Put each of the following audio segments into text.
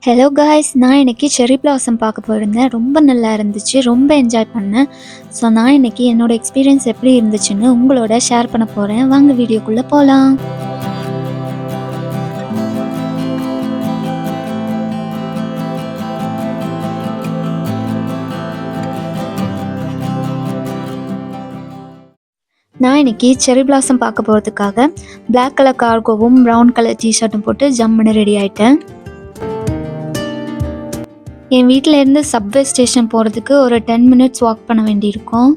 Hello guys, நான் இன்னைக்கு cherry blossom பார்க்க போயிருந்தேன். ரொம்ப நல்லா இருந்துச்சு, ரொம்ப என்ஜாய் பண்ணேன். ஸோ நான் இன்னைக்கு என்னோட எக்ஸ்பீரியன்ஸ் எப்படி இருந்துச்சுன்னு உங்களோட ஷேர் பண்ண போகிறேன். வாங்க வீடியோக்குள்ளே போகலாம். நான் இன்னைக்கு செர்ரி பிளாசம் பார்க்க போகிறதுக்காக பிளாக் கலர் கார்கோவும் ப்ரௌன் கலர் டிஷர்ட்டும் போட்டு ஜம்முன்னு ரெடி ஆகிட்டேன். என் வீட்டில் இருந்து சப்வே ஸ்டேஷன் போகிறதுக்கு ஒரு 10 மினிட்ஸ் வாக் பண்ண வேண்டியிருக்கும்.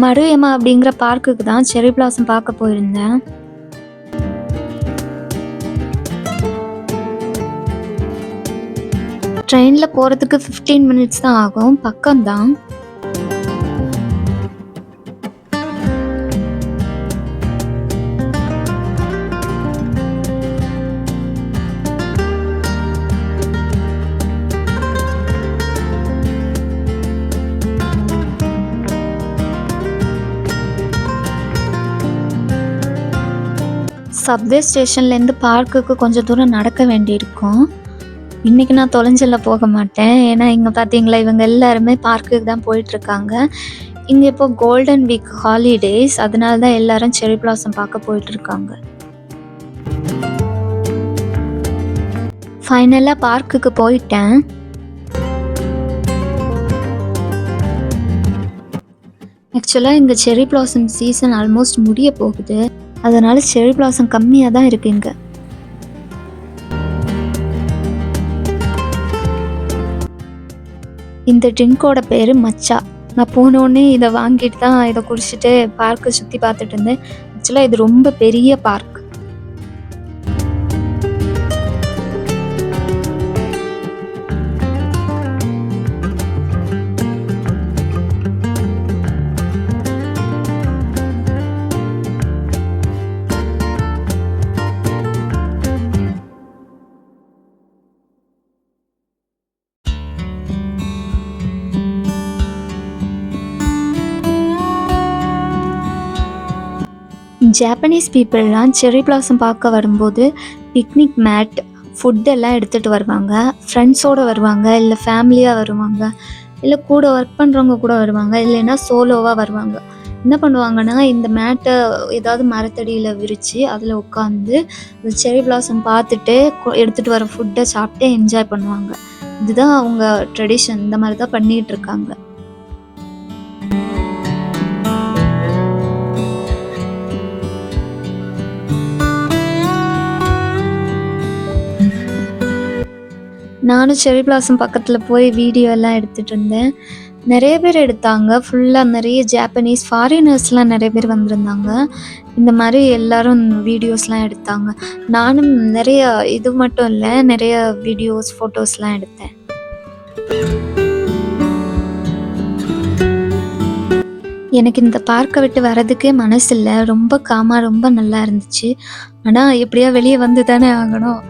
மருயமா அப்படிங்கிற பார்க்குக்கு தான் செர்ரி பிளாசம் பார்க்க போயிருந்தேன். ட்ரெயினில் போகிறதுக்கு 15 மினிட்ஸ் தான் ஆகும், பக்கம்தான். சப்வே ஸ்டேஷன்லேருந்து பார்க்குக்கு கொஞ்சம் தூரம் நடக்க வேண்டியிருக்கும். இன்றைக்கி நான் தொலைஞ்சல போக மாட்டேன். ஏன்னா இங்கே பார்த்தீங்களா, இவங்க எல்லாருமே பார்க்குக்கு தான் போயிட்டுருக்காங்க. இங்கே இப்போ கோல்டன் வீக் ஹாலிடேஸ், அதனால தான் எல்லாரும் செர்ரி பிளாசம் பார்க்க போயிட்டுருக்காங்க. ஃபைனலாக பார்க்குக்கு போயிட்டேன். ஆக்சுவலாக இங்கே செர்ரி பிளாசம் சீசன் ஆல்மோஸ்ட் முடிய போகுது. அதனால செர்ரி பிளாசம் கம்மியாக தான் இருக்கு இங்க. இந்த ட்ரிங்கோட பேர் மச்சா. நான் போனோடனே இதை வாங்கிட்டு தான் இதை குடிச்சிட்டு பார்க்கை சுற்றி பார்த்துட்டு இருந்தேன். ஆக்சுவலாக இது ரொம்ப பெரிய பார்க். ஜாப்பனீஸ் பீப்புளெலாம் செர்ரி பிளாசம் பார்க்க வரும்போது பிக்னிக் மேட், ஃபுட்டெல்லாம் எடுத்துகிட்டு வருவாங்க. ஃப்ரெண்ட்ஸோடு வருவாங்க, இல்லை ஃபேமிலியாக வருவாங்க, இல்லை கூட ஒர்க் பண்ணுறவங்க கூட வருவாங்க, இல்லைன்னா சோலோவாக வருவாங்க. என்ன பண்ணுவாங்கன்னா, இந்த மேட்டை ஏதாவது மரத்தடியில் விரித்து அதில் உட்காந்து செர்ரி பிளாசம் பார்த்துட்டு எடுத்துகிட்டு வர ஃபுட்டை சாப்பிட்டு என்ஜாய் பண்ணுவாங்க. இதுதான் அவங்க ட்ரெடிஷன். இந்த மாதிரி தான் பண்ணிகிட்டு இருக்காங்க. நானும் செர்ரி பிளாசம் பக்கத்தில் போய் வீடியோ எல்லாம் எடுத்துகிட்டு இருந்தேன். நிறைய பேர் எடுத்தாங்க. ஃபுல்லாக நிறைய ஜாப்பனீஸ் ஃபாரினர்ஸ்லாம் நிறைய பேர் வந்திருந்தாங்க. இந்த மாதிரி எல்லோரும் வீடியோஸ்லாம் எடுத்தாங்க. நானும் நிறைய, இது மட்டும் இல்லை, நிறைய வீடியோஸ் ஃபோட்டோஸ்லாம் எடுத்தேன். எனக்கு இந்த பார்க்கை விட்டு வர்றதுக்கே மனசு இல்லை. ரொம்ப காமாக, ரொம்ப நல்லா இருந்துச்சு. ஆனால் எப்படியா வெளியே வந்து தானே ஆகணும்.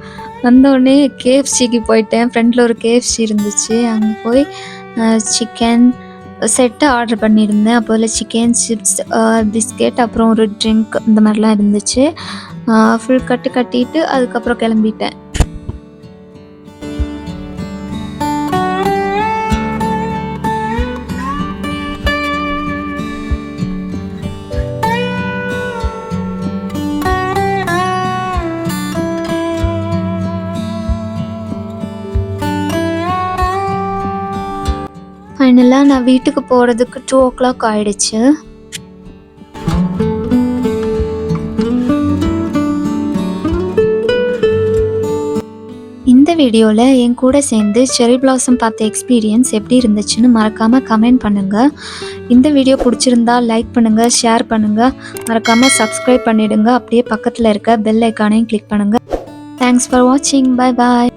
வந்தோடனே கேஎஃப்சிக்கு போயிட்டேன். ஃப்ரெண்டில் ஒரு கேஎஃப்சி இருந்துச்சு. அங்கே போய் சிக்கன் செட்டை ஆர்டர் பண்ணியிருந்தேன். அப்போ இல்லை சிக்கன் சிப்ஸ், பிஸ்கெட், அப்புறம் ஒரு ட்ரிங்க், இந்த மாதிரிலாம் இருந்துச்சு. ஃபுல் கட்டிட்டு அதுக்கப்புறம் கிளம்பிட்டேன். ஃபைனலாக நான் வீட்டுக்கு போகிறதுக்கு 2 o'clock ஆகிடுச்சு. இந்த வீடியோவில் என் கூட சேர்ந்து செர்ரி பிளாசம் பார்த்த எக்ஸ்பீரியன்ஸ் எப்படி இருந்துச்சுன்னு மறக்காமல் கமெண்ட் பண்ணுங்கள். இந்த வீடியோ பிடிச்சிருந்தா லைக் பண்ணுங்கள், ஷேர் பண்ணுங்கள், மறக்காமல் சப்ஸ்கிரைப் பண்ணிவிடுங்க. அப்படியே பக்கத்தில் இருக்க பெல் ஐக்கானையும் கிளிக் பண்ணுங்கள். தேங்க்ஸ் ஃபார் வாட்சிங். Bye bye.